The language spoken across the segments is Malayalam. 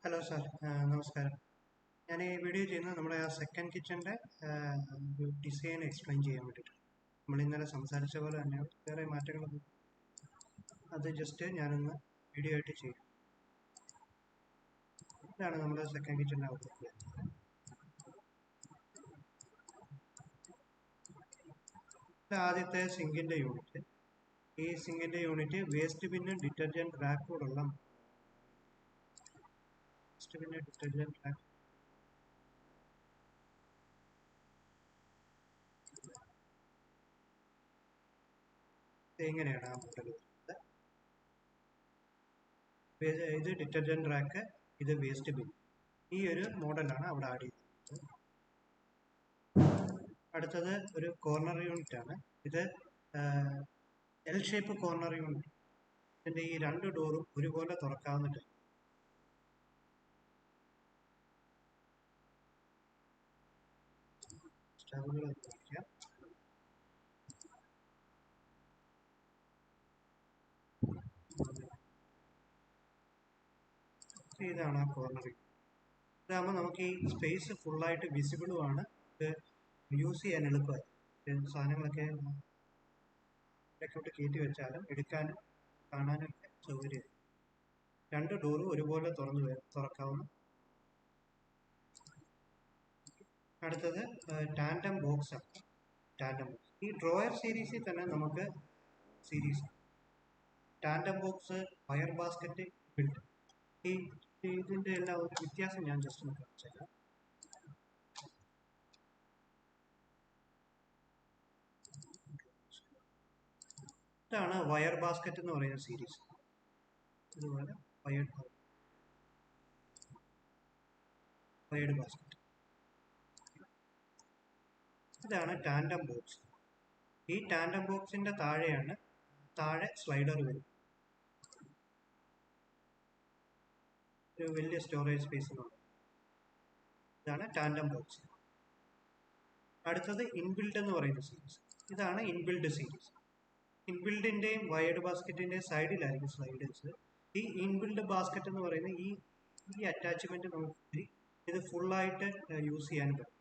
ഹലോ സാർ, നമസ്കാരം. ഞാൻ ഈ വീഡിയോ ചെയ്യുന്നത് നമ്മുടെ ആ സെക്കൻഡ് കിച്ചൻ്റെ ഒരു ഡിസൈൻ എക്സ്പ്ലെയിൻ ചെയ്യാൻ വേണ്ടിയിട്ട്. നമ്മൾ ഇന്നലെ സംസാരിച്ച പോലെ തന്നെ വേറെ മാറ്റങ്ങളൊന്നും, അത് ജസ്റ്റ് ഞാനൊന്ന് വീഡിയോ ആയിട്ട് ചെയ്യും. ഇതാണ് നമ്മുടെ സെക്കൻഡ് കിച്ചൻ്റെ ഔട്ട്ലുക്ക്. ആദ്യത്തെ സിങ്കിൻ്റെ യൂണിറ്റ്. ഈ സിങ്കിൻ്റെ യൂണിറ്റ് വേസ്റ്റ് ബിന്നും ഡിറ്റർജൻറ്റ് റാക്കോടുള്ള വേസ്റ്റ് ബിന്നും ഡിറ്റർജൻറ്റ് റാക്ക് എങ്ങനെയാണ് ആ മോഡൽ വരുന്നത്. ഇത് ഡിറ്റർജൻറ്റ് റാക്ക്, ഇത് വേസ്റ്റ് ബിൻ. ഈ ഒരു മോഡലാണ് അവിടെ ആഡ് ചെയ്തിട്ടുള്ളത്. അടുത്തത് ഒരു കോർണർ യൂണിറ്റ് ആണ്. ഇത് എൽ ഷേപ്പ് കോർണർ യൂണിറ്റ്. ഇതിൻ്റെ ഈ രണ്ട് ഡോറും ഒരുപോലെ തുറക്കാവുന്നില്ല. സ്റ്റൗകൾ ഉപയോഗിക്കാം. ഇതാണ് ആ കോർണർ. ഇതാകുമ്പോൾ നമുക്ക് ഈ സ്പേസ് ഫുള്ളായിട്ട് വിസിബിളുമാണ്. ഇത് യൂസ് ചെയ്യാൻ എളുപ്പമായി. സാധനങ്ങളൊക്കെ ഇടയ്ക്കോട്ട് കയറ്റി വെച്ചാലും എടുക്കാനും കാണാനും ഒക്കെ സൗകര്യം. രണ്ട് ഡോറും ഒരുപോലെ തുറക്കാവുന്ന. അടുത്തത് ടാൻഡം ബോക്സ് ആണ്. ടാൻഡം ബോക്സ് ഈ ഡ്രോയർ സീരീസിൽ തന്നെ നമുക്ക് series tandem box, fire basket, build. ഇതിൻ്റെ എല്ലാം ഒരു വ്യത്യാസം ഞാൻ ജസ്റ്റ് ഒന്ന് കാണിച്ചുതരാം. ഇതാണ് വയർ ബാസ്ക്കറ്റ് എന്ന് പറയുന്ന സീരീസ്. ഇതുപോലെ വയർഡ് ബാസ്ക്കറ്റ്. ഇതാണ് ടാൻഡം ബോക്സ്. ഈ ടാൻഡം ബോക്സിന്റെ താഴെ സ്ലൈഡർ വരും. ഒരു വലിയ സ്റ്റോറേജ് സ്പേസിനുണ്ട്. ഇതാണ് ടാൻഡം ബോക്സ്. അടുത്തത് ഇൻബിൽഡ് എന്ന് പറയുന്ന സീരീസ്. ഇതാണ് ഇൻബിൽഡ് സീരീസ്. ഇൻബിൽഡിന്റെയും വയർഡ് ബാസ്ക്കറ്റിന്റെയും സൈഡിലായിരിക്കും സ്ലൈഡേഴ്സ്. ഈ ഇൻബിൽഡ് ബാസ്ക്കറ്റ് എന്ന് പറയുന്ന ഈ അറ്റാച്ച്മെന്റ് നമുക്ക് ഇത് ഫുള്ളായിട്ട് യൂസ് ചെയ്യാൻ പറ്റും.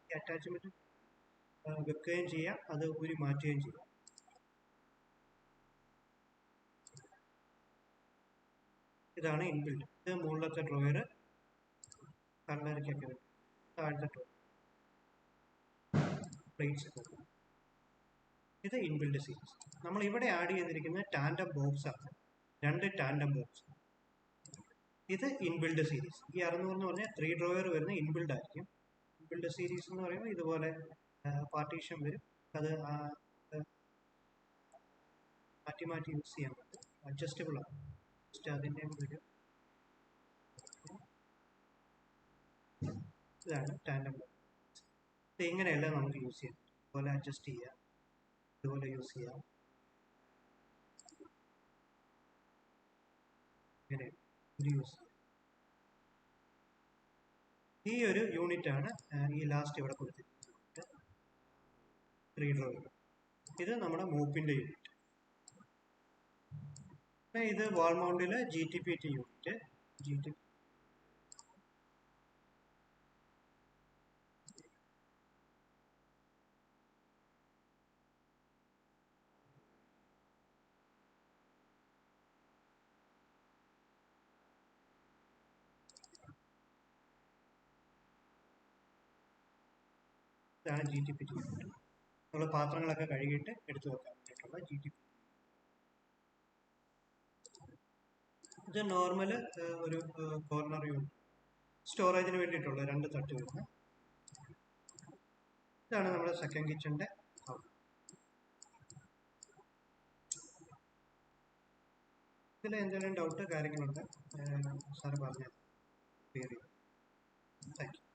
ഈ അറ്റാച്ച്മെന്റ് വെക്കുകയും ചെയ്യാം, അത് ഊരി മാറ്റുകയും ചെയ്യാം. ഇതാണ് ഇൻബിൽഡ്. ഇത് മുകളിലത്തെ ഡ്രോയർ, കണ്ണരക്കൊക്കെ വരും. താഴത്തെ ഡ്രോയർ, പ്ലേറ്റ്സ് ഒക്കെ. ഇത് ഇൻബിൽഡ് സീരീസ്. നമ്മൾ ഇവിടെ ആഡ് ചെയ്തിരിക്കുന്ന ടാൻഡം ബോക്സ് ആണ്. രണ്ട് ടാൻഡം ബോക്സ്. ഇത് ഇൻബിൽഡ് സീരീസ്. ഈ 600 എന്ന് പറഞ്ഞാൽ 3 ഡ്രോയർ വരുന്ന ഇൻബിൽഡ് ആയിരിക്കും. ഇൻബിൽഡ് സീരീസ് എന്ന് പറയുമ്പോൾ ഇതുപോലെ പാർട്ടീഷൻ വരും. അത് മാറ്റി മാറ്റി യൂസ് ചെയ്യാൻ പറ്റും. അഡ്ജസ്റ്റബിൾ ആണ്. ജസ്റ്റ് അതിൻ്റെ ഒരു ഇതാണ് ടാൻഡം ബോക്സ്. ഇത് ഇങ്ങനെയല്ല നമുക്ക് യൂസ് ചെയ്യാം. ഇതുപോലെ അഡ്ജസ്റ്റ് ചെയ്യാം, ഇതുപോലെ യൂസ് ചെയ്യാം. ഇങ്ങനെ യൂസ് ചെയ്യാം. ഈ ഒരു യൂണിറ്റ് ആണ് ഈ ലാസ്റ്റ് ഇവിടെ കൊടുത്തിരിക്കുന്നത് 3 ഡ്രോയർ. ഇത് നമ്മുടെ മോപ്പിന്റെ യൂണിറ്റ്. ഇത് വാൾ മൗണ്ടിലെ GTPT യൂണിറ്റ്. ഇതാണ് GTPT യൂണിറ്റ്. നമ്മൾ പാത്രങ്ങളൊക്കെ കഴുകിയിട്ട് എടുത്തു വെക്കാൻ വേണ്ടിയിട്ടുള്ള GTPT. ഇത് നോർമൽ ഒരു കോർണർ യൂണിറ്റ്, സ്റ്റോറേജിന് വേണ്ടിയിട്ടുള്ള 2 തട്ട് വരുന്നത്. ഇതാണ് നമ്മുടെ സെക്കൻഡ് കിച്ചന്റെ ഹൗസ്. ഇതിൽ എന്തെങ്കിലും ഡൗട്ട് കാര്യങ്ങളുണ്ട് സാറ് പറഞ്ഞാൽ ക്ലിയർ ചെയ്യും. Thank you.